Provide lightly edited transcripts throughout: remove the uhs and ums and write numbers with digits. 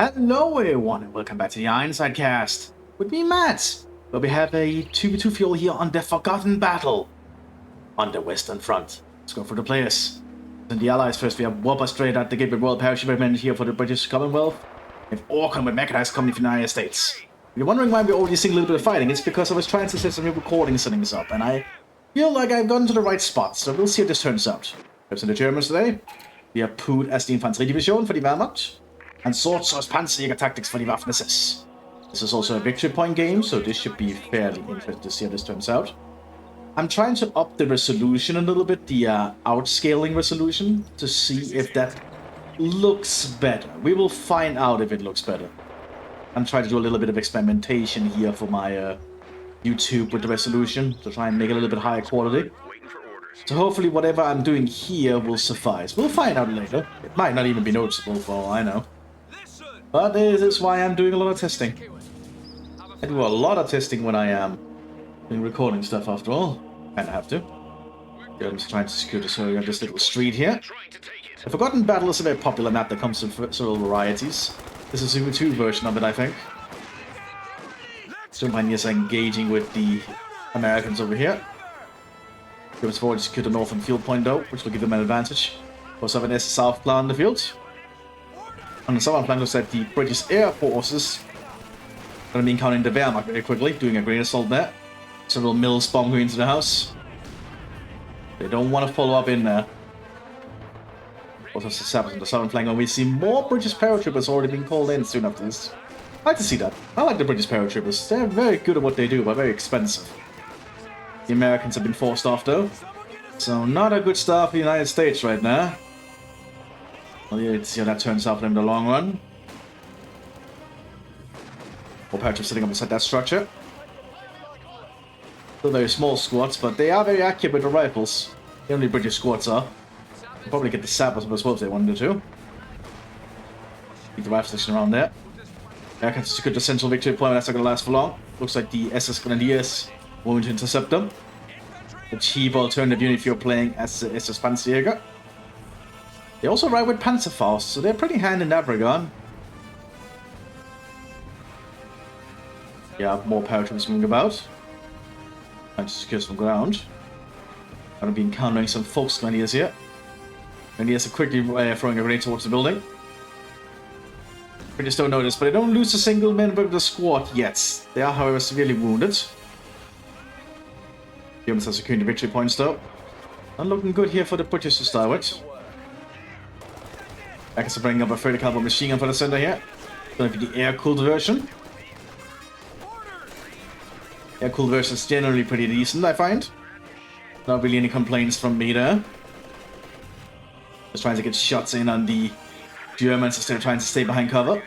Hello everyone and welcome back to the Ironside cast. With me, Matt, where we have a 2v2 fuel here on the Forgotten Battle on the Western Front. Let's go for the players. And the Allies first, we have Whopper straight at the gate with Royal Parachute Regiment here for the British Commonwealth. We have Orkan with Mechanized Company from the United States. If you're wondering why we're already seeing a little bit of fighting, it's because I was trying to set some new recording settings up, and I feel like I've gotten to the right spot, so we'll see how this turns out. Reps in the Germans today. We have Put as the Infanteriedivision for the Wehrmacht. And Swordswords Panzerjäger Tactics for the Mthis. This is also a victory point game, so this should be fairly interesting to see how this turns out. I'm trying to up the resolution a little bit, the outscaling resolution, to see if that looks better. We will find out if it looks better. I'm trying to do a little bit of experimentation here for my YouTube with the resolution, to try and make it a little bit higher quality. So hopefully whatever I'm doing here will suffice. We'll find out later. It might not even be noticeable for all I know. But this is why I'm doing a lot of testing. I do a lot of testing when I am doing recording stuff after all. Kinda have to. I'm just trying to secure this area of this little street here. The Forgotten Battle is a very popular map that comes in several varieties. This is a 2 version of it, I think. Germany is engaging with the Americans over here. Goes forward to secure the northern field point though, which will give them an advantage. Also have an south flank on the field. On the southern flank looks like the British Air Forces are going to be encountering the Wehrmacht very quickly, doing a great assault there. Several mills bomb going into the house. They don't want to follow up in there. Also on the southern flank, and we see more British paratroopers already being called in soon after this. I like to see that. I like the British paratroopers. They're very good at what they do, but very expensive. The Americans have been forced off though. So not a good start for the United States right now. Well, yeah, let's see how that turns out for them in the long run. More paratroopers sitting up beside that structure. Still very small squads, but they are very accurate with the rifles. The only British squads are. They'll probably get the sappers as well if they wanted to. Keep the rifle station around there. Americans secured the central victory point, but that's not going to last for long. Looks like the SS Grenadiers won't intercept them. A cheap alternative unit if you're playing as the SS Panzerjäger. They also ride with Panzerfaust, so they're pretty handy in that regard. Yeah, more paratroopers moving about. Trying to secure some ground. Gonna be encountering some Volksgrenadiers here. Grenadiers are quickly throwing a grenade towards the building. British don't notice, but they don't lose a single member of the squad yet. They are, however, severely wounded. Germans are securing the victory points though. Not looking good here for the British to start with. I guess I'm bringing up a 30 caliber machine gun for the center here. Gonna be the air-cooled version. Air-cooled version is generally pretty decent, I find. Not really any complaints from me there. Just trying to get shots in on the Germans instead of trying to stay behind cover.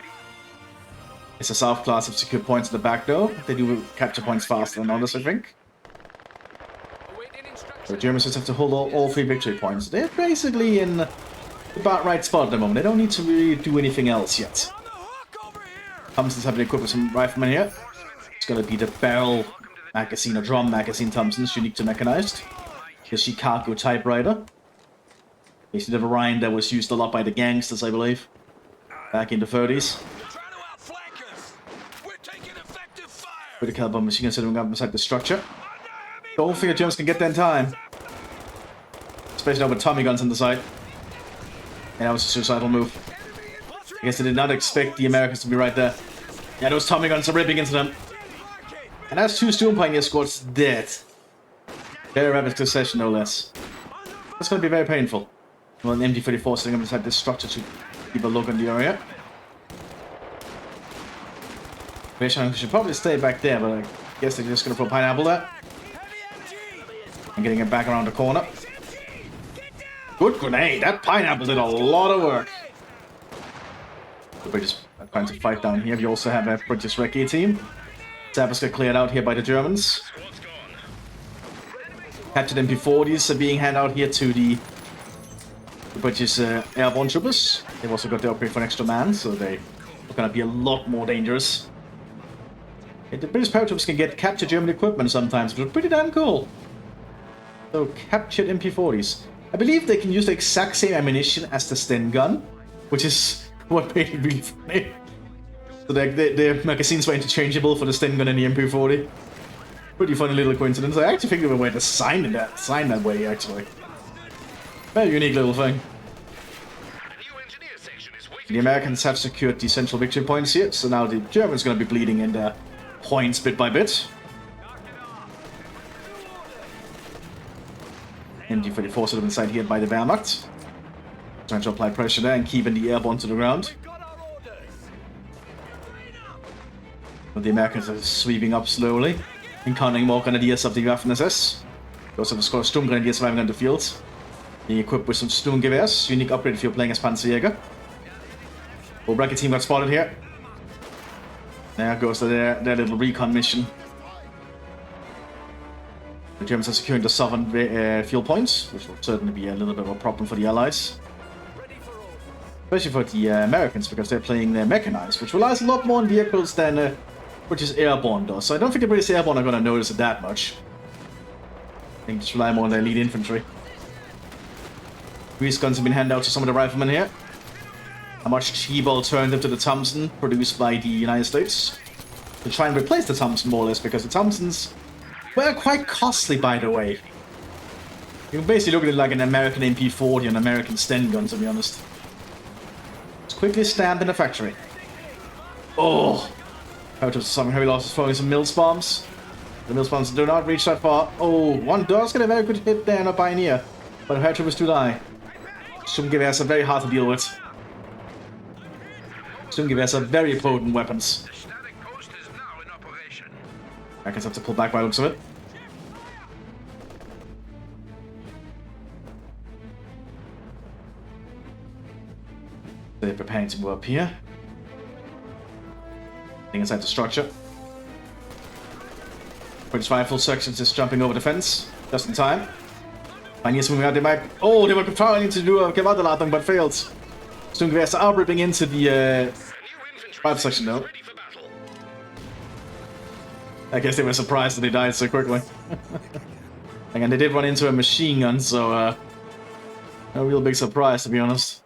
It's a South class of secure points in the back though. They do capture points faster than others, I think. The Germans just have to hold all 3 victory points. They're basically in the about right spot at the moment. They don't need to really do anything else yet. Thompsons have been equipped with some riflemen here. It's going to be the barrel magazine or drum magazine Thompsons, unique to mechanized. The Chicago typewriter. Basically the variant that was used a lot by the gangsters, I believe, back in the 30s. With the caliber machine gun sitting up beside the structure. Don't think the Germans can get there in time. Especially now with Tommy guns on the side. And that was a suicidal move. I guess they did not expect the Americans to be right there. Yeah, those Tommy guns are ripping into them. And that's 2 Storm Pioneer squads dead. Very rapid succession, no less. That's going to be very painful. Well, an MD-34 sitting up inside this structure to keep a look on the area. We should probably stay back there, but I guess they're just going to throw pineapple there. And getting it back around the corner. Good grenade! That pineapple did a lot of work. The British are trying to fight down here. We also have a British recce team. Sappers get cleared out here by the Germans. Captured MP40s are being handed out here to the British airborne troopers. They've also got the upgrade for an extra man, so they are going to be a lot more dangerous. And the British paratroopers can get captured German equipment sometimes, which is pretty damn cool. So, captured MP40s. I believe they can use the exact same ammunition as the Sten gun, which is what made it really funny. So the magazines were interchangeable for the Sten gun and the MP40. Pretty funny little coincidence. I actually think they were way to sign that way, actually. Very unique little thing. The Americans have secured the central victory points here, so now the Germans are going to be bleeding in their points bit by bit. MD-34 sort of inside here by the Wehrmacht. Trying to apply pressure there and keeping the airborne to the ground. But the Americans are sweeping up slowly, encountering more grenadiers of the Waffen-SS. They also have a score of Sturm Grenadiers surviving on the field. Being equipped with some Sturmgewehrs, unique upgrade if you're playing as Panzerjäger. Full bracket team got spotted here. There goes their little recon mission. The Germans are securing the southern field points, which will certainly be a little bit of a problem for the Allies. Especially for the Americans, because they're playing mechanized, which relies a lot more on vehicles than British airborne does. So I don't think the British airborne are going to notice it that much. I think just rely more on their lead infantry. Grease guns have been handed out to some of the riflemen here. A much cheaper alternative to the Thompson produced by the United States. To try and replace the Thompson more or less, because the Thompsons were quite costly, by the way. You can basically look at it like an American MP40 and an American Sten gun, to be honest. It's quickly stamped in the factory. Oh! Out of some heavy losses throwing some Mills bombs. The Mills bombs do not reach that far. Oh, one does get a very good hit there on a Pioneer, but the Hertrup is too high. Sturmgewehrs are very hard to deal with. Sturmgewehrs are very potent weapons. I guess I have to pull back by the looks of it. They're preparing to move up here. Getting inside the structure. British rifle sections just jumping over the fence. Just in time. Pioneers moving out. They were trying to do a Gewaltladung, but failed. Sturmgewehrs are ripping into the rifle section though. I guess they were surprised that they died so quickly. And they did run into a machine gun, so a real big surprise, to be honest.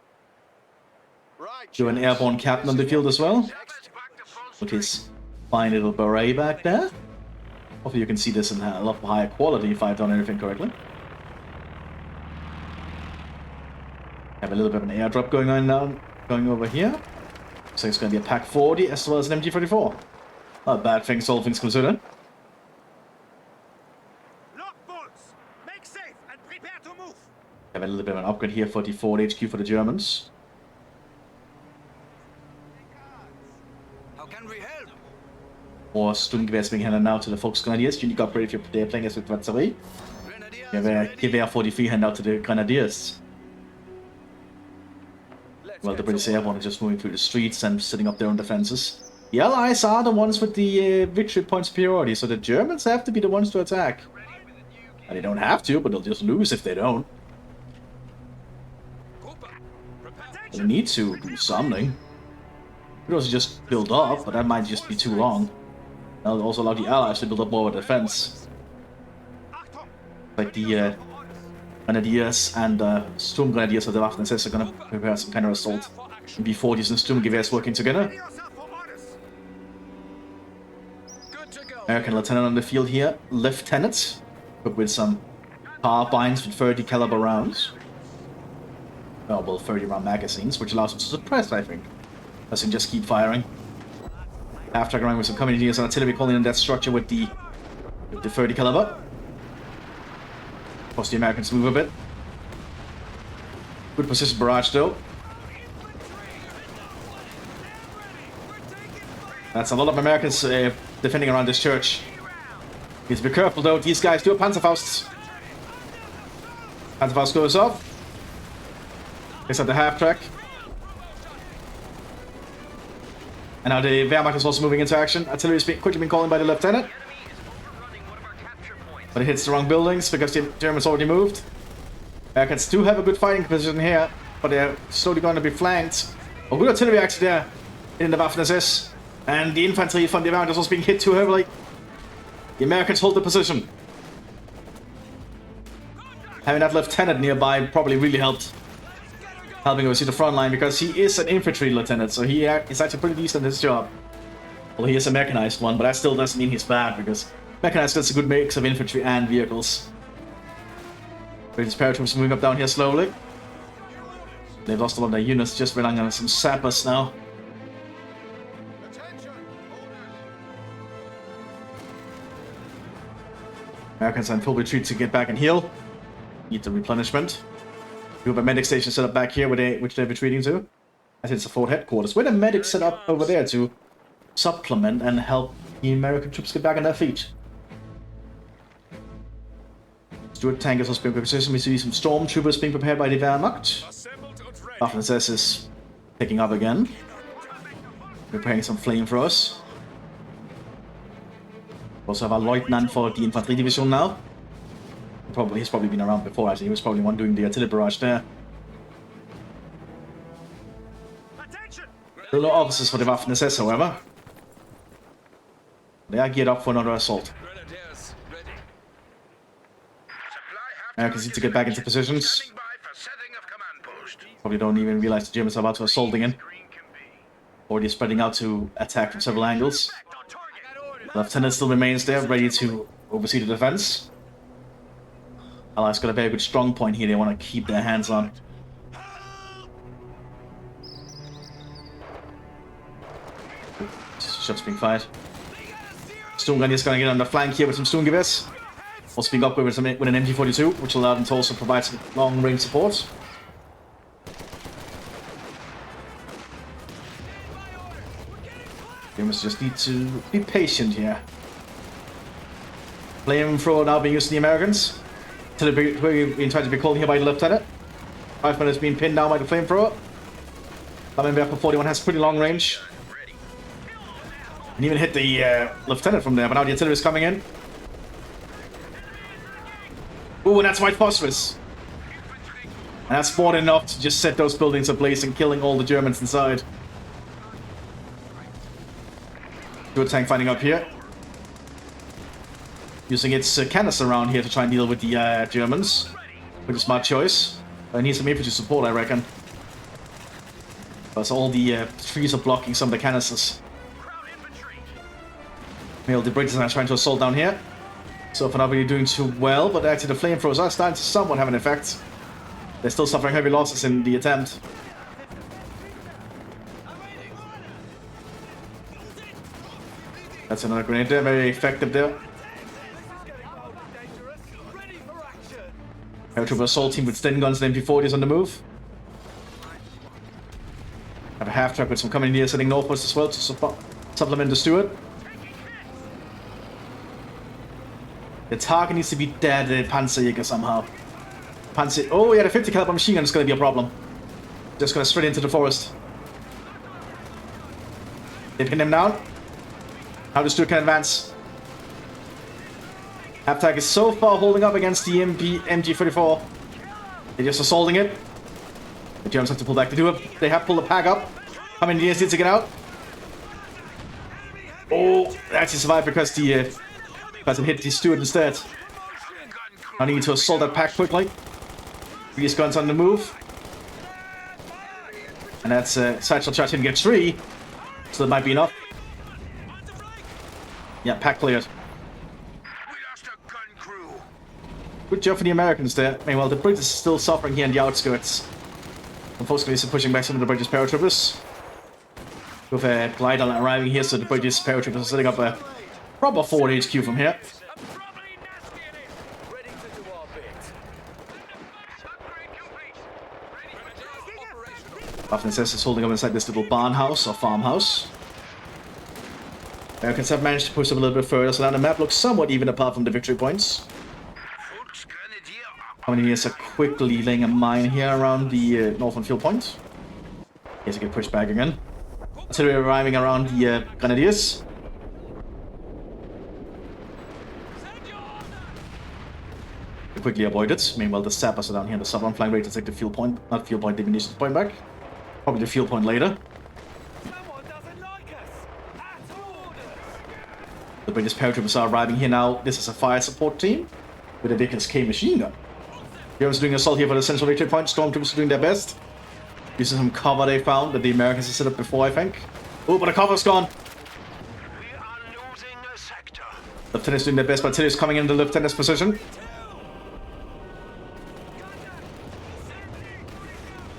Do an airborne captain on the field as well. With his fine little beret back there. Hopefully you can see this in a lot higher quality if I've done everything correctly. Have a little bit of an airdrop going on now, going over here. So it's going to be a Pack 40 as well as an MG-34. Not a bad thing, all things considered. Make safe and prepare to move. Have a little bit of an upgrade here for the Ford HQ for the Germans. How can we help? More Sturmgewehrs being handed out to the Volksgrenadiers. Unique upgrade if you're playing as with Infanterie. You have a Gewehr 43 hand out to the Grenadiers. Well, the British airborne are just moving through the streets and sitting up there on defenses. The Allies are the ones with the victory point superiority, so the Germans have to be the ones to attack. And they don't have to, but they'll just lose if they don't. They need to do something. Could also just build up, but that might just be too long. That'll also allow the Allies to build up more of a defense. Like the Grenadiers and Sturmgrenadiers of the Waffen-SS are going to prepare some kind of assault. Before these Sturmgewehrs working together. American lieutenant on the field here, lieutenant, but with some carbines with 30 caliber rounds. Oh, well, 30 round magazines, which allows them to suppress, I think. As in just keep firing. After going with some communities and artillery calling in that structure with the 30 caliber. Plus the Americans move a bit. Good position barrage though. That's a lot of Americans defending around this church. Please be careful though, these guys do Panzerfausts. Panzerfaust goes off. It's at the half track. And now the Wehrmacht is also moving into action. Artillery is quickly being called in by the lieutenant. But it hits the wrong buildings because the Germans already moved. Americans do have a good fighting position here, but they're slowly going to be flanked. A good artillery action there in the Waffen-SS. And the infantry from the Americans is also being hit too heavily. The Americans hold the position. Having that lieutenant nearby probably really helped. Helping oversee the front line because he is an infantry lieutenant, so he is actually pretty decent at his job. Well, he is a mechanized one, but that still doesn't mean he's bad, because mechanized gets a good mix of infantry and vehicles. British paratroopers moving up down here slowly. They've lost a lot of their units, just relying on some sappers now. Americans are in full retreat to get back and heal. Need the replenishment. We have a medic station set up back here, which they're retreating to. I think it's the Fort Headquarters. With a medic set up over there to supplement and help the American troops get back on their feet. Stuart tankers are being positioned. We see some stormtroopers being prepared by the Wehrmacht. Mthis is picking up again. Preparing some flamethrowers. Also have a lieutenant for the infantry division now. He's probably been around before, actually. He was probably one doing the artillery barrage there. There are no officers for the Waffen-SS, however. They are geared up for another assault. Americans need to get back into positions. Probably don't even realize the Germans are about to assault again. Already spreading out to attack from several angles. The lieutenant still remains there, ready to oversee the defense. Allies got a very good strong point here they want to keep their hands on. Shots being fired. Sturmgun is going to get on the flank here with some Sturmgewehr. Also being upgraded with an MG42, which allowed them to also provide some long-range support. Humans just need to be patient here. Flamethrower now being used to the Americans. Being tried to be called here by the lieutenant. Rifleman has been pinned down by the flamethrower. Flammenwerfer 41 has pretty long range. And even hit the lieutenant from there, but now the artillery is coming in. Ooh, and that's white phosphorus. And that's more than enough to just set those buildings ablaze and killing all the Germans inside. Good tank fighting up here. Using its canister around here to try and deal with the Germans. Which is a smart choice. I need some infantry support, I reckon. Because all the trees are blocking some of the canisters. Meanwhile, the British are trying to assault down here. So far not really doing too well, but actually the flamethrowers are starting to somewhat have an effect. They're still suffering heavy losses in the attempt. That's another grenade there, very effective there. Paratrooper assault team with Sten guns and MP40s on the move. Have a half track with some coming here sitting northwards as well to supplement the Stuart. The target needs to be dead at Panzerjäger somehow. Oh yeah, the 50 caliber machine gun is going to be a problem. Just going to straight into the forest. They pin him down. Now the Stuart can advance. Half-tack is so far holding up against the MG44. They're just assaulting it. The Germans have to pull back to do it. They have pulled the pack up. How many years did to get out? Oh, they actually survived because it hit the Stuart instead. I need to assault that pack quickly. These guns on the move. And that's Satchel Charge didn't get 3. So that might be enough. Yeah, pack cleared. Good job for the Americans there. Meanwhile, the British are still suffering here in the outskirts. Unfortunately, they're pushing back some of the British paratroopers. With a glider arriving here, so the British paratroopers are setting up a proper forward HQ from here. Waffen-SS is holding up inside this little barn house or farmhouse. Americans have managed to push them a little bit further, so now the map looks somewhat even apart from the victory points. Engineers are quickly laying a mine here around the northern field point. Here's a good push back again. Artillery arriving around the Grenadiers. They quickly avoid it. Meanwhile, the sappers are down here in the southern flank ready to take the field point. Not field point, the munitions point back. Probably the field point later. The British paratroopers are arriving here now. This is a fire support team with a Vickers K machine gun. Germans doing assault here for the central victory point. Stormtroopers are doing their best. Using some cover they found that the Americans had set up before, I think. Oh, but the cover's gone. Lieutenant's doing their best, but Tilly's coming into the lieutenant's position.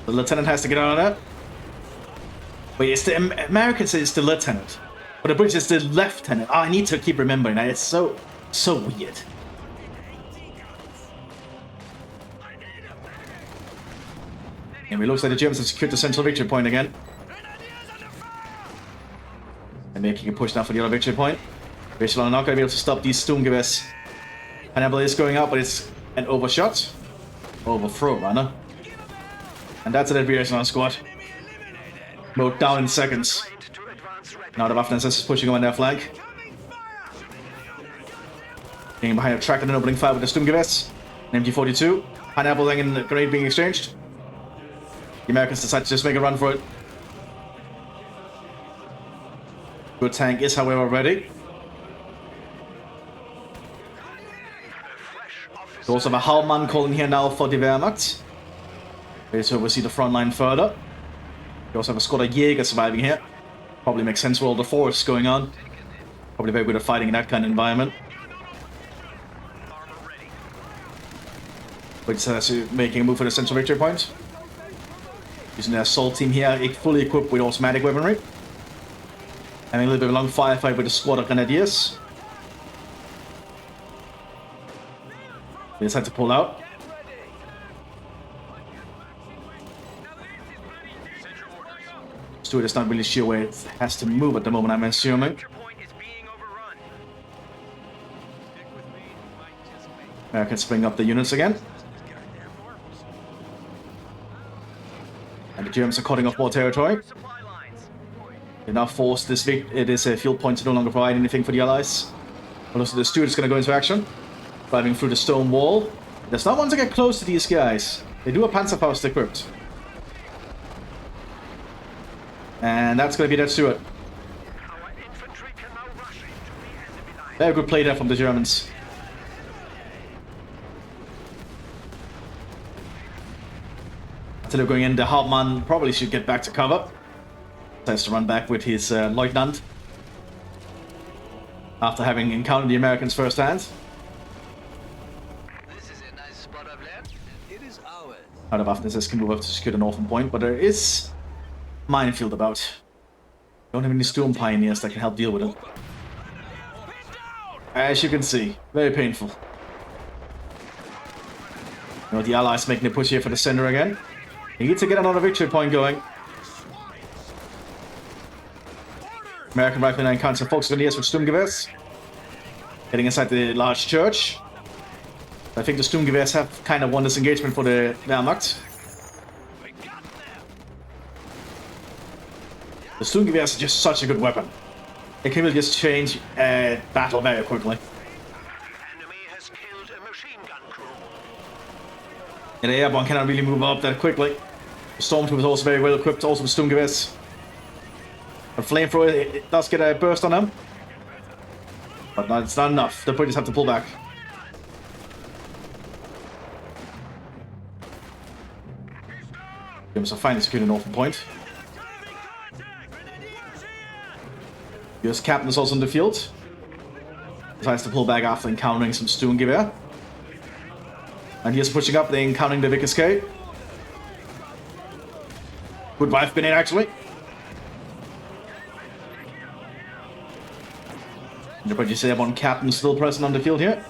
The lieutenant has to get out of that. Wait, it's the Americans, it's the lieutenant. But the British is the lieutenant. Oh, I need to keep remembering that. It's so weird. And it looks like the Germans have secured the central victory point again. And making a push now for the other victory point. British are not going to be able to stop these Sturmgewehrs. Pineapple is going up, but it's an overshot. Overthrow, rather. And that's an aviation squad. Mowed down in seconds. Now the Waffen is pushing on their flank. Getting behind a track and then opening fire with the Sturmgewehrs. An MG42. Pineapple and a grenade being exchanged. The Americans decide to just make a run for it. Good tank is, however, ready. We also have a Hauptmann calling here now for the Wehrmacht. Ready to oversee the front line further. We also have a squad of Jäger surviving here. Probably makes sense with all the force going on. Probably very good at fighting in that kind of environment. But making a move for the central victory point. Using their assault team here, fully equipped with automatic weaponry. Having a little bit of a long firefight with a squad of grenadiers. They decide to pull out. Stuart is not really sure where it has to move at the moment, I'm assuming. Americans bring up the units again. And the Germans are cutting off more territory. They now force this field point to no longer provide anything for the Allies. But also the Stuart is going to go into action. Driving through the stone wall. Does not want to get close to these guys. They do have Panzerfaust equipped. And that's going to be that Stuart. Very good play there from the Germans. Until they're going in, the Hauptmann probably should get back to cover. Decides to run back with his lieutenant. After having encountered the Americans firsthand. This is a nice spot of land. It is ours. Now the Waffen can move up to secure the northern point, but there is minefield about. Don't have any Sturm Pioneers that can help deal with it. As you can see, very painful. You know, the Allies making a push here for the center again. They need to get another victory point going. American riflemen encounters Volks Grenadiers with Sturmgewehrs. Getting inside the large church. I think the Sturmgewehrs have kind of won this engagement for the Wehrmacht. The Sturmgewehrs are just such a good weapon. They can really just change battle very quickly. Enemy has killed a machine gun crew. And the airborne cannot really move up that quickly. The Stormtrooper is also very well equipped, also with Sturmgewehrs. The flamethrower, it does get a burst on them. But no, it's not enough. The British have to pull back. Germans are finally secured the northern point. US captain is also in the field. Decides to pull back after encountering some Sturmgewehr. And he is pushing up, they're encountering the Vickers K. Good wife grenade, actually. And the British airborne captain still present on the field here.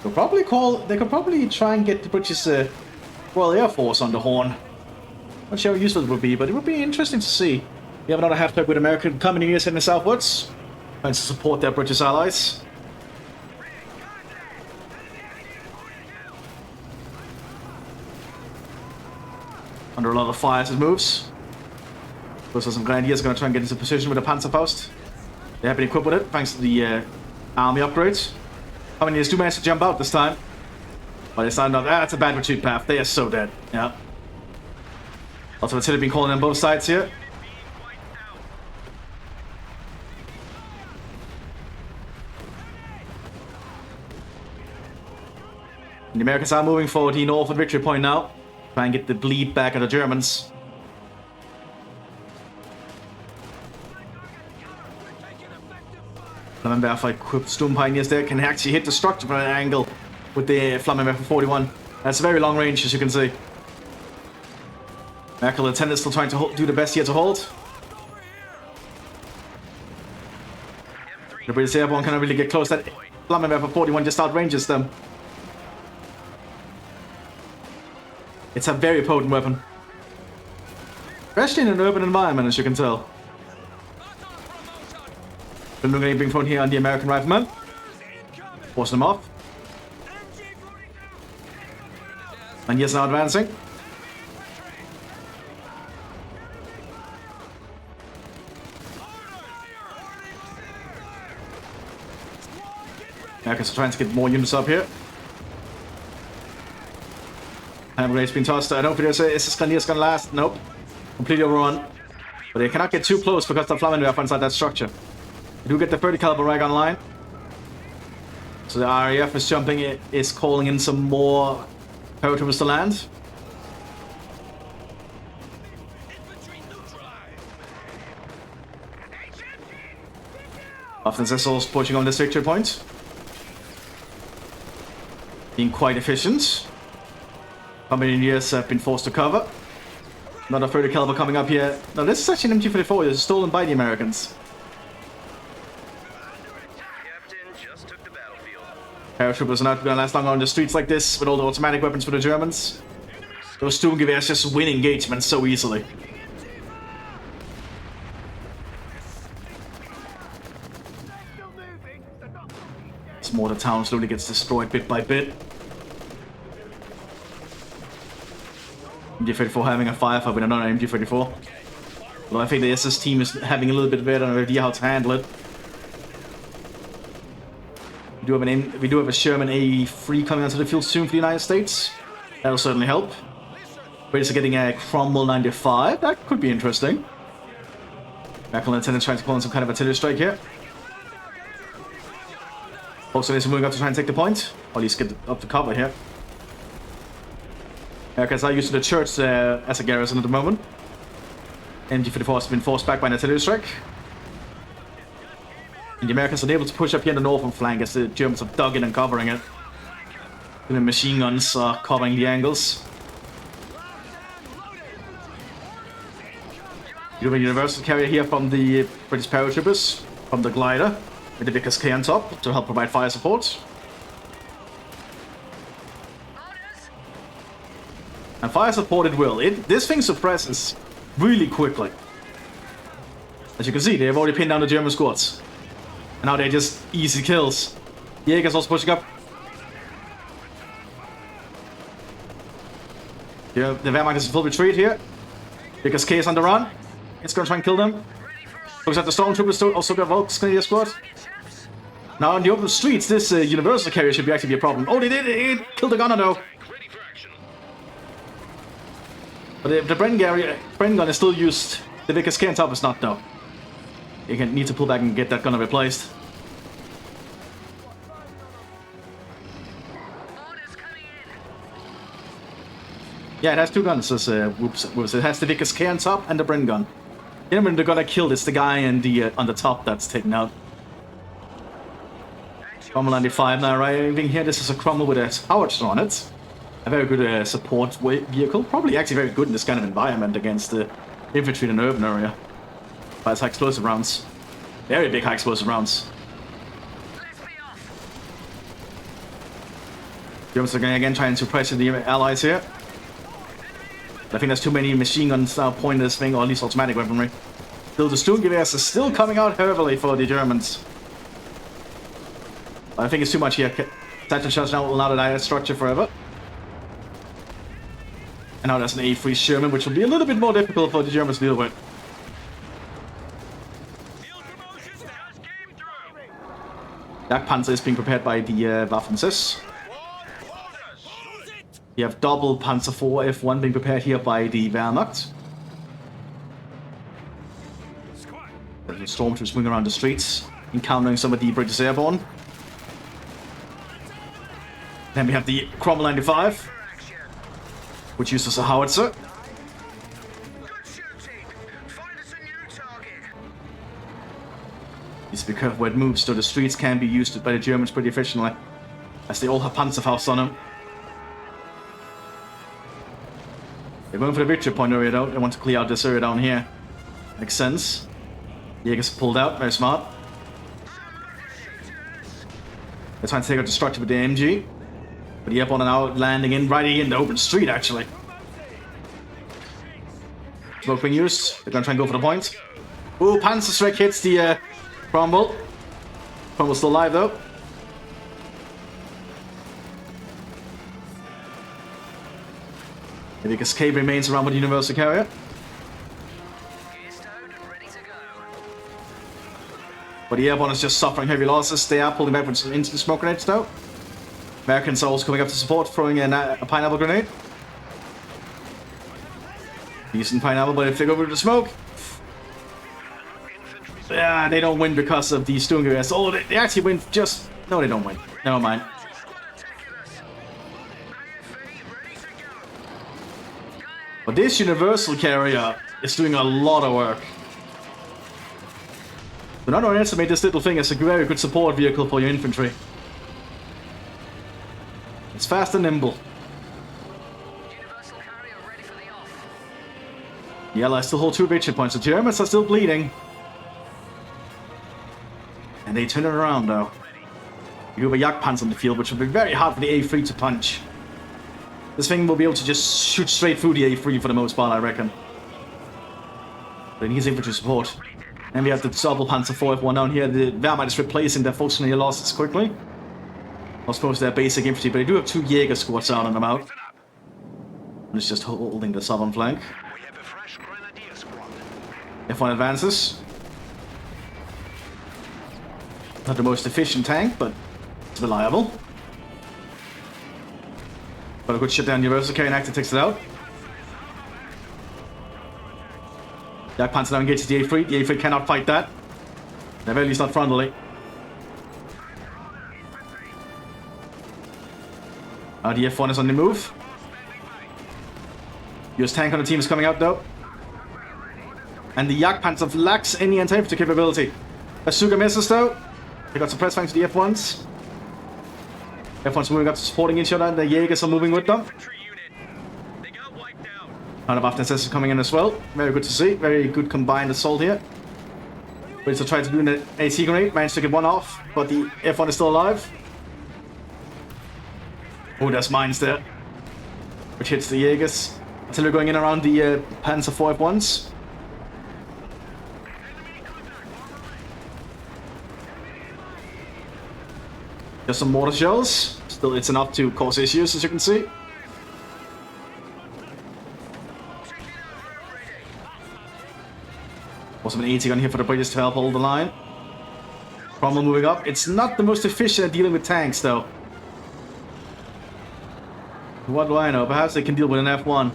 They could probably try and get the British Royal Air Force on the horn. Not sure how useful it would be, but it would be interesting to see. We have another half-pipe with American companies heading southwards, trying to support their British allies. Under a lot of fire as it moves. Also some Grenadiers are going to try and get into position with a Panzerfaust. They have been equipped with it, thanks to the army upgrades. I mean, there's two managed to jump out this time. But it's not enough. That's a bad retreat path. They are so dead. Yeah. Also, artillery being called in on both sides here. And the Americans are moving forward the northern victory point now. Try and get the bleed back at the Germans. Flammenwerfer equipped Storm Pioneers there can actually hit the structure from an angle with the Flammenwerfer 41. That's very long range, as you can see. Merkel and 10 is still trying to do the best here to hold. The British Airborne cannot really get close. That Flammenwerfer 41 just outranges them. It's a very potent weapon. Especially in an urban environment, as you can tell. Then we're going to bring front here on the American Rifleman. Force them off. And yes, now advancing. Americans are trying to get more units up here. Hand grenades being tossed. I don't think is this going to last. Nope. Completely overrun. But they cannot get too close because the Flammenwerfer inside that structure. They do get the 30 caliber rag online. So the RAF is jumping, is calling in some more paratroopers to land. Often Cecil's pushing on this victory point. Being quite efficient. Engineers have been forced to cover. Another 30 caliber coming up here. No, this is actually an MG-44. It's stolen by the Americans. Paratroopers are not going to last long on the streets like this with all the automatic weapons for the Germans. Those Sturmgewehrs just win engagements so easily. This mortar town slowly gets destroyed bit by bit. MG-34 having a firefight with another MG-34. Well, I think the SS team is having a little bit better idea how to handle it. We do have a Sherman A3 coming onto the field soon for the United States. That'll certainly help. British are getting a Cromwell 95. That could be interesting. Merkel Lieutenant trying to call in some kind of artillery strike here. Also, is moving up to try and take the point. Or at least get up to cover here. Americans are using the church as a garrison at the moment. MG-44 has been forced back by an artillery strike. And the Americans are able to push up here in the northern flank as the Germans have dug in and covering it. And the machine guns are covering the angles. You have a universal carrier here from the British paratroopers, from the glider, with the Vickers K on top to help provide fire support. And fire support it will. This thing suppresses really quickly. As you can see, they've already pinned down the German squads. And now they're just easy kills. Jaeger's also pushing up. Yeah, the Wehrmacht is in full retreat here. Vickers K is on the run. It's going to try and kill them. Looks like the Stormtroopers to also got Volkskrieger squad. Now on the open streets, this universal carrier should actually be a problem. Oh, they did! It killed the gunner though. But the Bren gun is still used. The Vickers K on top is not though. You need to pull back and get that gunner replaced. Yeah, it has two guns. It has the Vickers K on top and the Bren gun. You know when they're gonna kill this, the guy on the top that's taken out. Cromwell 95 now arriving here. This is a Cromwell with a howitzer on it. A very good support vehicle. Probably actually very good in this kind of environment against the infantry in an urban area. Fires high explosive rounds. Very big high explosive rounds. Germans are going again trying to pressure the allies here. I think there's too many machine guns now pointing this thing, or at least automatic weaponry. Still, the Sturmgewehrs is still coming out heavily for the Germans. I think it's too much here. Titan shells now will not deny that structure forever. And now there's an A3 Sherman, which will be a little bit more difficult for the Germans to deal with. That Panzer is being prepared by the Waffen-SS. You have double Panzer IV F1 being prepared here by the Wehrmacht. The Stormtroopers swing around the streets, encountering some of the British Airborne. Then we have the Cromwell 95, which uses a howitzer. These to be careful where it moves, so the streets can be used by the Germans pretty efficiently, as they all have Panzerfaust on them. They're going for the victory point area though. They want to clear out this area down here. Makes sense. Jaegers pulled out, very smart. They're trying to take out the structure with the MG. But the F1 are now landing in right in the open street, actually. Smoke being used. They're going to try and go for the point. Ooh, Panzerstrike hits the Cromwell. Cromwell's still alive, though. Maybe Cascade remains around with the Universal Carrier. But the airborne is just suffering heavy losses. They are pulling back with some instant smoke grenades, though. Americans are also coming up to support, throwing in a pineapple grenade. Decent pineapple, but if they go over the smoke... Yeah, they don't win because of the Sturm Gewehr. Oh, they actually win just... No, they don't win. Never mind. But this Universal Carrier is doing a lot of work. Do not underestimate this little thing as a very good support vehicle for your infantry. It's fast and nimble. The Allies still hold 2 victory points. The Germans are still bleeding. And they turn it around though. You have a Jagdpanzer on the field, which will be very hard for the A3 to punch. This thing will be able to just shoot straight through the A3 for the most part, I reckon. But it needs infantry support. And we have the double Panzer IV F1 down here. The Wehrmacht is replacing their fortunately losses quickly. Of course, their basic infantry, but they do have 2 Jaeger squads out on them out. And it's just holding the southern flank. F1 advances. Not the most efficient tank, but it's reliable. Got a good shit down Universal Carrier and actor takes it out. Jagdpanzer now engages the A3. The A3 cannot fight that. At very least not frontally. The F1 is on the move. US tank on the team is coming out though. And the Jagdpanzer lacks any anti-infantry capability. SEGA misses though. They got some press flanks to the F1s. F1's moving up to supporting each other, and the Jaegers are moving with them. Kind of Mthis is coming in as well. Very good to see. Very good combined assault here. Brits are trying to do an AT grenade. Managed to get one off, but the F1 is still alive. Oh, there's mines there. Which hits the Jaegers. Until they're going in around the Panzer IV F1s. Just some mortar shells. Still, it's enough to cause issues, as you can see. Also an 80 gun here for the British to help hold the line. Cromwell moving up. It's not the most efficient at dealing with tanks, though. What do I know? Perhaps they can deal with an F1.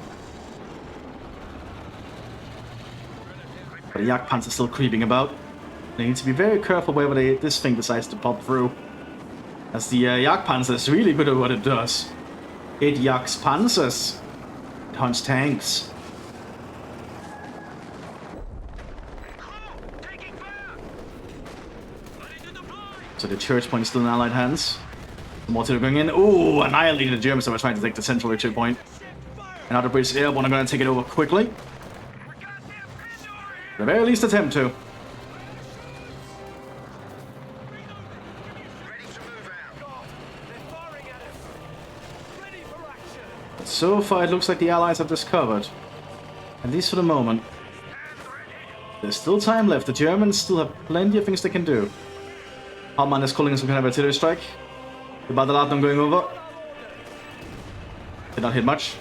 But the Jagdpanzer is still creeping about. They need to be very careful wherever this thing decides to pop through. As the Jagdpanzer is really good at what it does. 8 Jagdpanzers. It hunts tanks. So the church point is still in Allied hands. The mortar going in. Ooh, annihilating the Germans that were trying to take the central retreat point. And now the British airborne are going to take it over quickly. At the very least attempt to. But so far it looks like the Allies have discovered. At least for the moment. There's still time left. The Germans still have plenty of things they can do. Hartmann is calling some kind of artillery strike. The Battleatom going over. Did not hit much.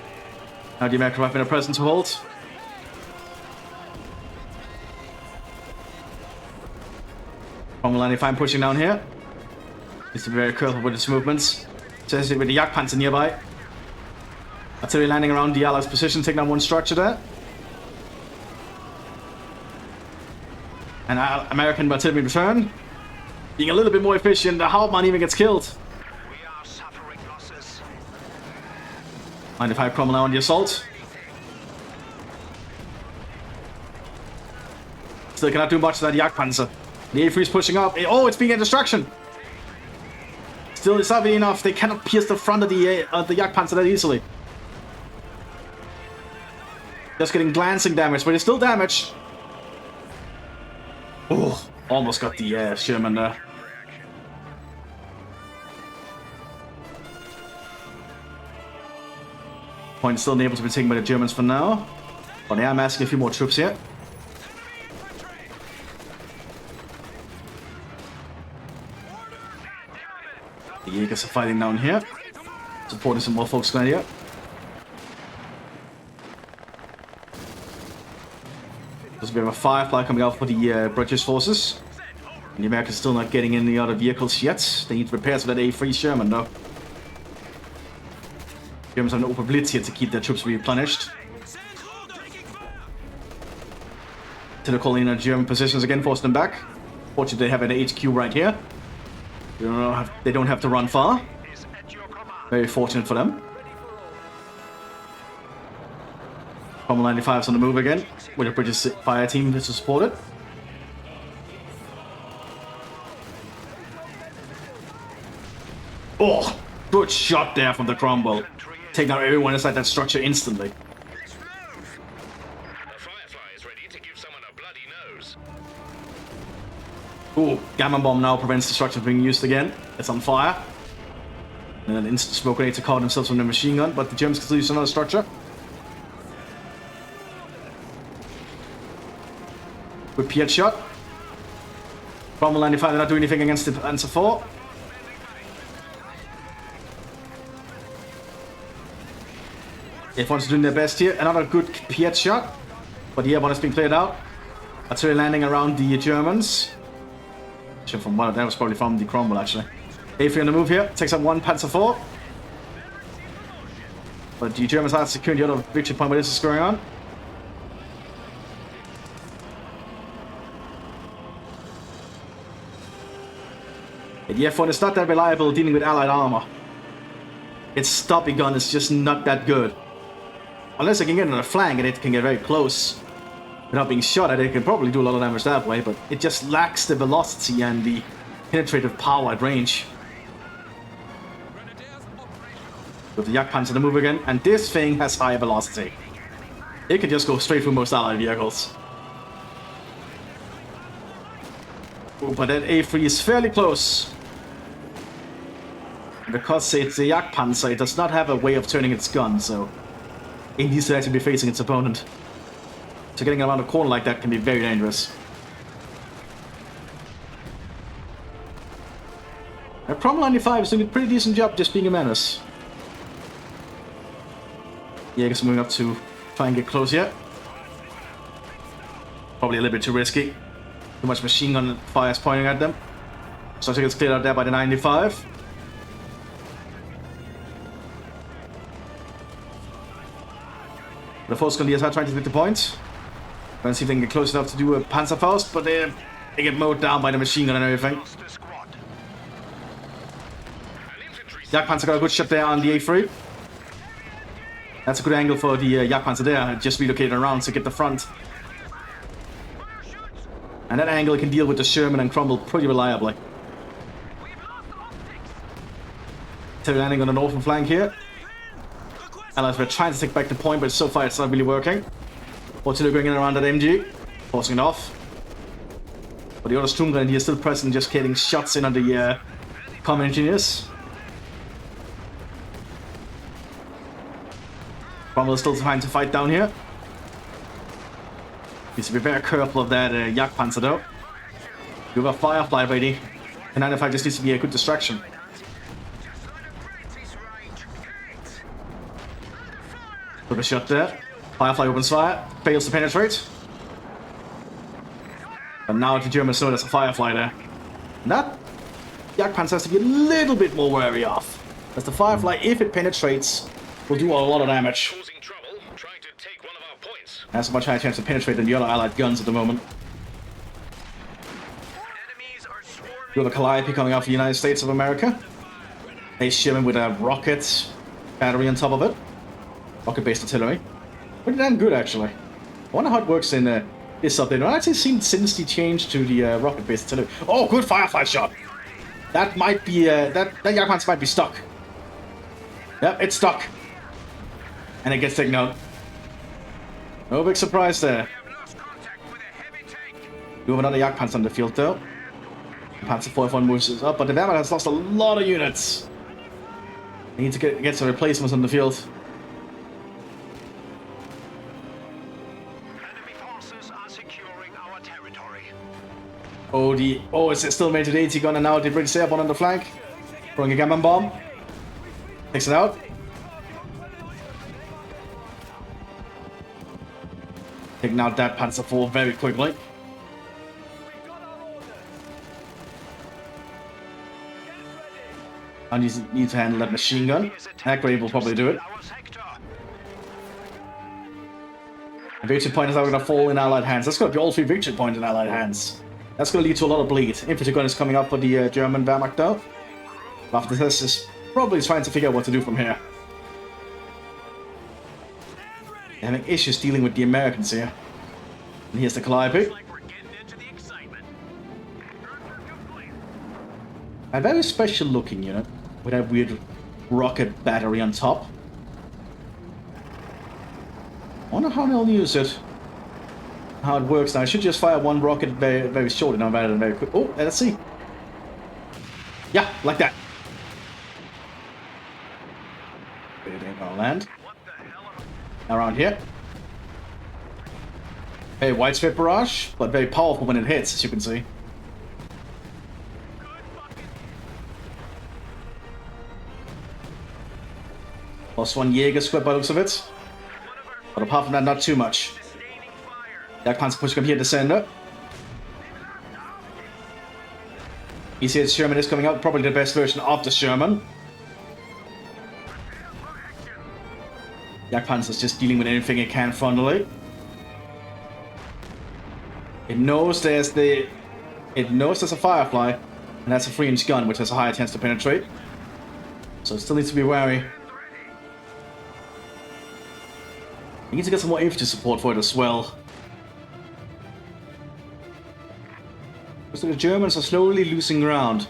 Now the American riflemen are present to hold. Cromwell fine pushing down here. Needs to be very careful with its movements. Especially with the Jagdpanzer nearby. Artillery landing around the Allies' position, taking down one structure there. And American artillery return. Being a little bit more efficient, the Hauptmann even gets killed. We are suffering losses. 95 Cromwell now on the assault. Still cannot do much to that Jagdpanzer. The A3 is pushing up. Oh, it's being a distraction. Still, it's not really enough. They cannot pierce the front of the Jagdpanzer that easily. Just getting glancing damage, but it's still damage. Oh, almost got the Sherman there. Point still unable to be taken by the Germans for now. But they are amassing a few more troops here. The Jaegers are fighting down here. Supporting some more folks down here. There's a bit of a firefly coming out for the British forces. And the Americans still not getting in the other vehicles yet. They need repairs for that A3 Sherman though. Germans have an open blitz here to keep their troops replenished. To calling in German positions again, force them back. Fortunately, they have an HQ right here. They don't have to run far. Very fortunate for them. Cromwell 95 is on the move again, with a British fire team to support it. Oh, good shot there from the Cromwell. Taking out everyone inside that structure instantly. Ooh, Gamma Bomb now prevents the structure from being used again. It's on fire. And an instant smoke grenade to cover themselves from the machine gun, but the Germans can still use another structure. With Piet shot. Cromwell 95, they're not doing anything against the Panzer IV. Everyone's doing their best here. Another good Piet shot. But the airborne has been cleared out. Artillery landing around the Germans. From one of them was probably from the Cromwell actually. A3 on the move here. Takes up one Panzer IV. But the Germans are securing the other victory point where this is going on. The F1 is not that reliable dealing with allied armor. Its stopping gun is just not that good. Unless they can get on the flank and it can get very close without being shot at, it can probably do a lot of damage that way, but it just lacks the velocity and the penetrative power at range. With the Jagdpanzer to move again, and this thing has high velocity. It can just go straight through most allied vehicles. Ooh, but that A3 is fairly close. Because it's a Jagdpanzer, it does not have a way of turning its gun, so it needs to actually be facing its opponent. So getting around a corner like that can be very dangerous. Cromwell 95 is doing a pretty decent job just being a menace. Yeah, I guess I'm moving up to try and get close here. Probably a little bit too risky. Too much machine gun fire is pointing at them. So I think it's cleared out there by the 95. The force Gondias are trying to take the point. Trying to see if they can get close enough to do a Panzerfaust, but they get mowed down by the machine gun and everything. Jagdpanzer got a good shot there on the A3. That's a good angle for the Jagdpanzer there, just relocated around to get the front. And that angle can deal with the Sherman and Cromwell pretty reliably. Artillery landing on the northern flank here. Allies were trying to take back the point, but so far it's not really working. Artillery going in around that MG, forcing it off. But the other Sturm Grenadier is still present, just getting shots in on the common engineers. Cromwell is still trying to fight down here. Needs to be very careful of that Jagdpanzer though. You have a Firefly ready. And 95 just needs to be a good distraction. Took a shot there. Firefly opens fire. Fails to penetrate. But now the Germans know there's a Firefly there. And that Jagdpanzer has to be a little bit more wary of. As the Firefly, if it penetrates, will do a lot of damage. Has a much higher chance to penetrate than the other allied guns at the moment. You have a Calliope coming out for the United States of America. They ship him with a rocket battery on top of it. Rocket-based artillery. Pretty damn good, actually. I wonder how it works in this update. I've actually seen since the change to the rocket base. Oh, good firefight shot. That might be that Jagdpanzer might be stuck. Yep, it's stuck, and it gets taken out. No big surprise there. We have another Jagdpanzer on the field though. Panzer 4F1 moves up, but the Wehrmacht has lost a lot of units. They need to get some replacements on the field. Enemy forces are securing our territory. Oh, it's still made to the 80 gun, and now the British airborne on the flank. Throwing a gammon bomb. Takes it out. Taking out that Panzer 4 very quickly. And you need to handle that machine gun. Hackgrave will probably do it. A victory point is now going to fall in Allied hands. That's going to be all 3 victory points in Allied hands. That's going to lead to a lot of bleed. Infantry gun is coming up for the German Wehrmacht though. After this is probably trying to figure out what to do from here. They're having issues dealing with the Americans here. And here's the Calliope. A very special looking unit with that weird rocket battery on top. I wonder how they'll use it. How it works now. I should just fire one rocket very, very short now rather than very quick. Oh, let's see. Yeah, like that. I'll land. Around here. Very widespread barrage, but very powerful when it hits, as you can see. Lost 1 Jaeger squad by the looks of it. But apart from that, not too much. Jagdpanzer pushing up here to center. You see, Sherman is coming out, probably the best version of the Sherman. Jagdpanzer is just dealing with anything it can frontally. It knows there's a Firefly, and that's a 3-inch gun, which has a higher chance to penetrate. So it still needs to be wary. You need to get some more infantry support for it as well. So the Germans are slowly losing ground.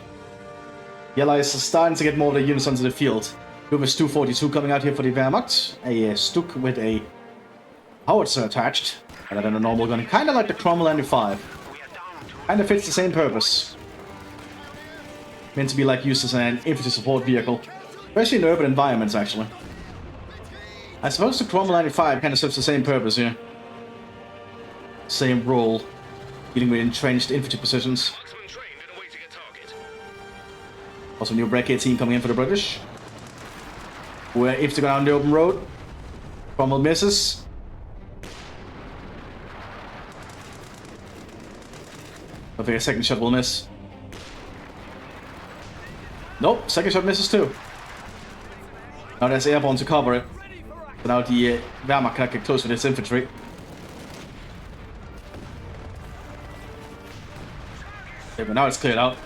The Allies are starting to get more of the units onto the field. With 242 coming out here for the Wehrmacht. A Stuck with a howitzer attached. Rather than a normal gun. Kind of like the Cromwell 95. Kind of fits the same purpose. Meant to be like used as an infantry support vehicle. Especially in urban environments, actually. I suppose the Cromwell 95 kind of serves the same purpose here. Same role. Dealing with entrenched infantry positions. Also, new Break 18 coming in for the British. Where if they go down the open road, Cromwell misses. I think a second shot will miss. Nope, second shot misses too. Now there's airborne to cover it. So now the Wehrmacht cannot get close with its infantry. Okay, but now it's cleared out.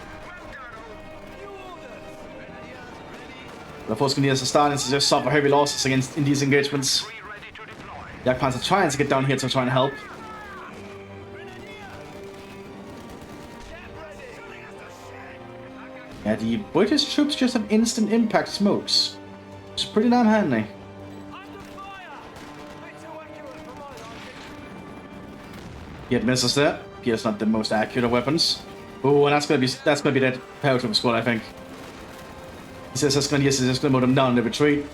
The force engineers are starting to just suffer heavy losses against in these engagements. Jagdpanzer are trying to get down here to try and help. Yeah, the British troops just have instant impact smokes. It's pretty damn handy. He had misses there. Pierre's not the most accurate of weapons. Oh, and that's gonna be that paratroop squad, I think. He says that's gonna move them down in the retreat.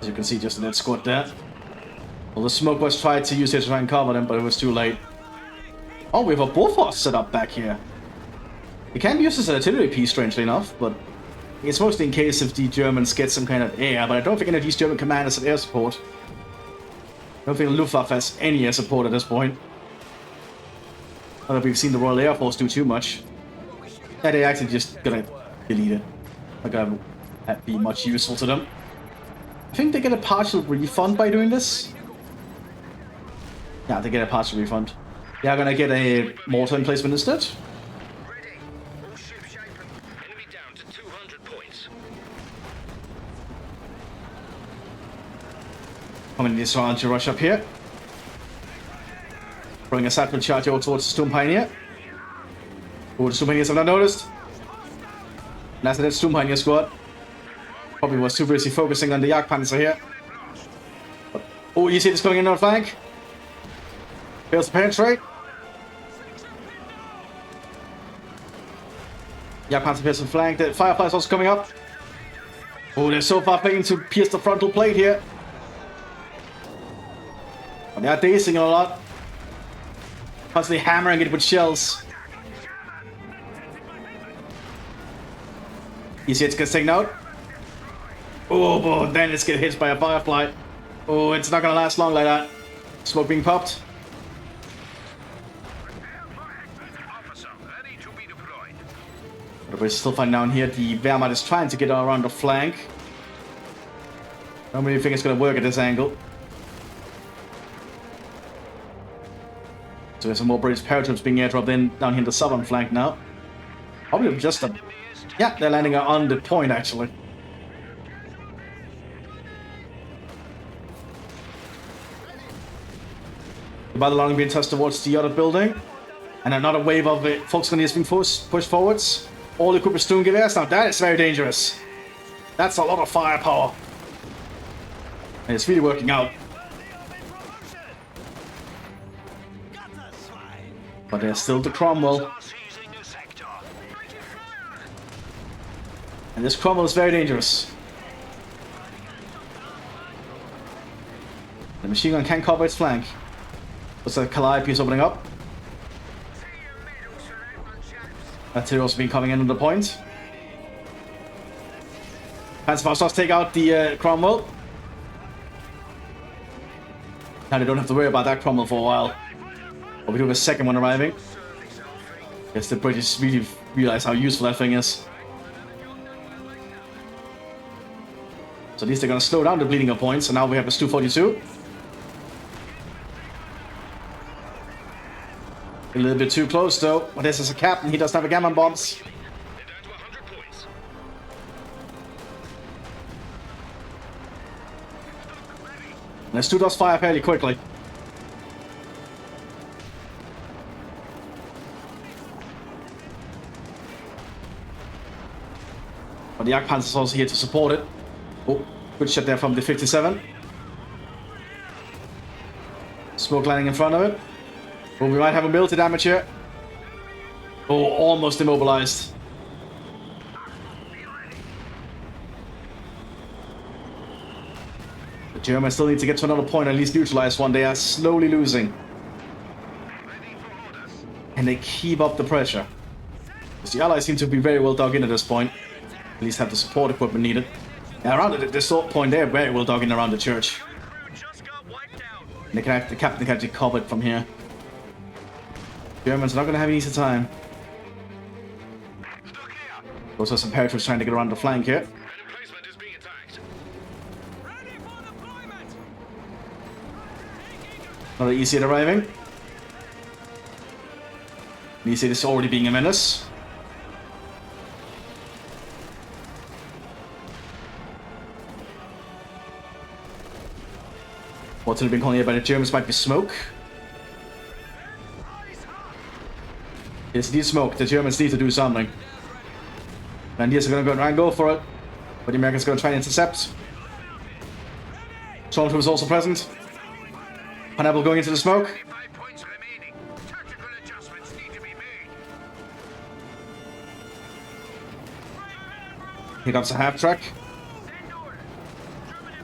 As you can see, just a little squad there. Well, the smoke was tried to use it to try and cover them, but it was too late. Oh, we have a Bofors set up back here. It can be used as an artillery piece, strangely enough, but it's mostly in case if the Germans get some kind of air, but I don't think any of these German commanders have air support. I don't think Luftwaffe has any air support at this point. I don't know if we've seen the Royal Air Force do too much. Yeah, they're actually just gonna delete it. Not gonna be much useful to them. I think they get a partial refund by doing this. Yeah, they get a partial refund. They are gonna get a mortar emplacement instead. Coming in this round to rush up here. Throwing a satchel charge over towards the Storm Pioneer. Oh, the Storm Pioneers have not noticed. And that's the Storm Pioneer squad. Probably was too busy focusing on the Jagdpanzer here. But, oh, you see this coming in on the flank? Fails to penetrate. Jagdpanzer fails to flank. The Firefly's also coming up. Oh, they're so far failing to pierce the frontal plate here. But they are dazing a lot. Constantly hammering it with shells. You see it gets taken out. Oh, but then it's getting hit by a Firefly. Oh, it's not gonna last long like that. Smoke being popped. But we're still finding down here. The Wehrmacht is trying to get around the flank. I don't really think it's gonna work at this angle. So there's some more British paratroops being airdropped in down here in the southern flank now. Probably just a... Yeah, they're landing on the point actually. The battle line being tossed towards the other building. And another wave of Volksgrenadiers being pushed forwards. All the Cooper Sturmgewehrs. Now that is very dangerous. That's a lot of firepower. And it's really working out. But there's still the Cromwell. And this Cromwell is very dangerous. The machine gun can cover its flank. What's that Calliope opening up? That's also been coming in on the point. Panzerfaust take out the Cromwell. Now they don't have to worry about that Cromwell for a while. But we do have a second one arriving. Guess the British really realize how useful that thing is. So at least they're going to slow down the bleeding of points. And now we have a Stu-42. A little bit too close though. But this is a captain. He doesn't have a gammon bombs. And the Stu does fire fairly quickly. But the Jagdpanzer is also here to support it. Oh, good shot there from the 57. Smoke landing in front of it. Oh, we might have a military damage here. Oh, almost immobilized. The Germans still need to get to another point, at least neutralize one. They are slowly losing. And they keep up the pressure. Because the Allies seem to be very well dug in at this point. At least have the support equipment needed. Yeah, around the sort point there, very well dug in around the church. And they can have, the captain can actually cover it from here. Germans are not going to have an easy time. Also some paratroopers trying to get around the flank here. Another easy arriving. You see this already being a menace. What's been calling here by the Germans might be smoke. It's indeed smoke. The Germans need to do something. Grenadiers are going to go and go for it. But the Americans are going to try and intercept. Stormtroopers also present. Pineapple going into the smoke. Here comes the half track.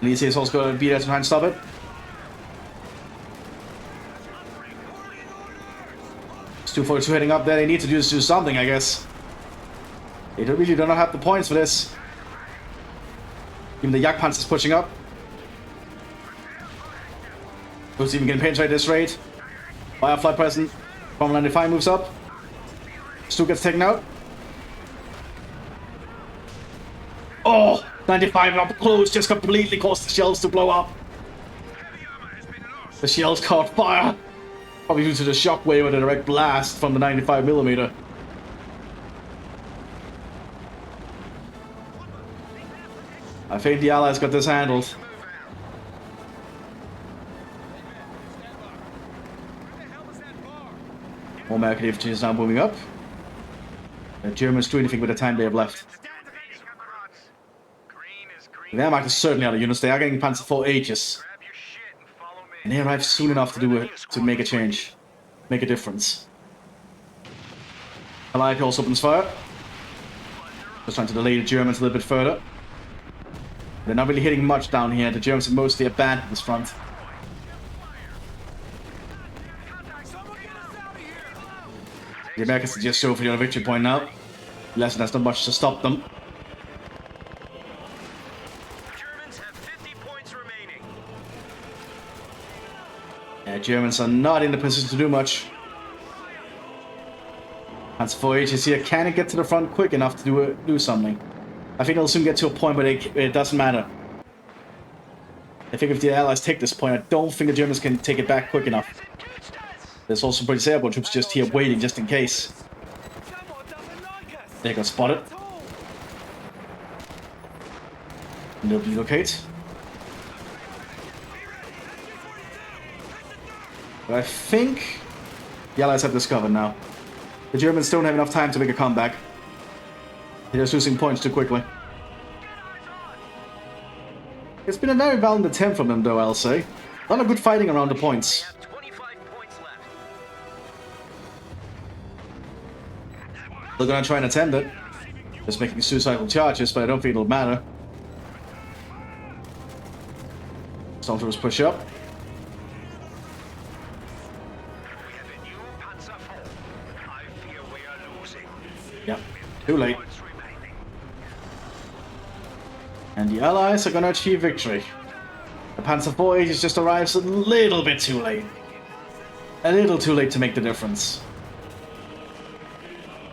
And you see it's also going to be there to try and stop it. Stu-42 heading up there. They need to do something, I guess. They really do not have the points for this. Even the Jagdpanzer is pushing up. Who's even getting penetrated at this rate? Firefly present. From 95 moves up. Stu gets taken out. Oh! 95 up close just completely caused the shells to blow up. The shells caught fire. Probably due to the shockwave and the direct blast from the 95mm. I think the Allies got this handled. American infantry is now moving up. The Germans do anything with the time they have left. Stand ready, comrades. Green is green. The Wehrmacht is certainly out of units. They are getting Panzer IV Aegis. Grab your shit and follow me. And they arrive soon enough to do it, to make a change. Make a difference. Allied also opens fire. Just trying to delay the Germans a little bit further. They're not really hitting much down here. The Germans have mostly abandoned this front. The Americans are just over the victory point now. Lesson has not much to stop them. Germans have 50 points remaining. Yeah, Germans are not in the position to do much. Panzer IV Aegis here can't get to the front quick enough to do something. I think they'll soon get to a point where it doesn't matter. I think if the Allies take this point, I don't think the Germans can take it back quick enough. There's also British airborne troops just here waiting, just in case. They got spotted. And they'll relocate. But I think the Allies have discovered now. The Germans don't have enough time to make a comeback. They're just losing points too quickly. It's been a very valiant attempt from them, though, I'll say. A lot of good fighting around the points. 25 points left. They're gonna try and attempt it. Just making suicidal charges, but I don't think it'll matter. Stormtroopers push up. We have a new Panzer IV. I fear we are losing. Yeah, too late. Points remaining. And the Allies are gonna achieve victory. The Panzer IV Aegis just arrives a little bit too late. A little too late to make the difference.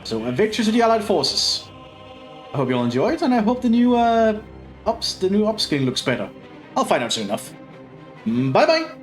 So a victory to the Allied forces. I hope you all enjoyed, and I hope the new upscaling looks better. I'll find out soon enough. Bye bye!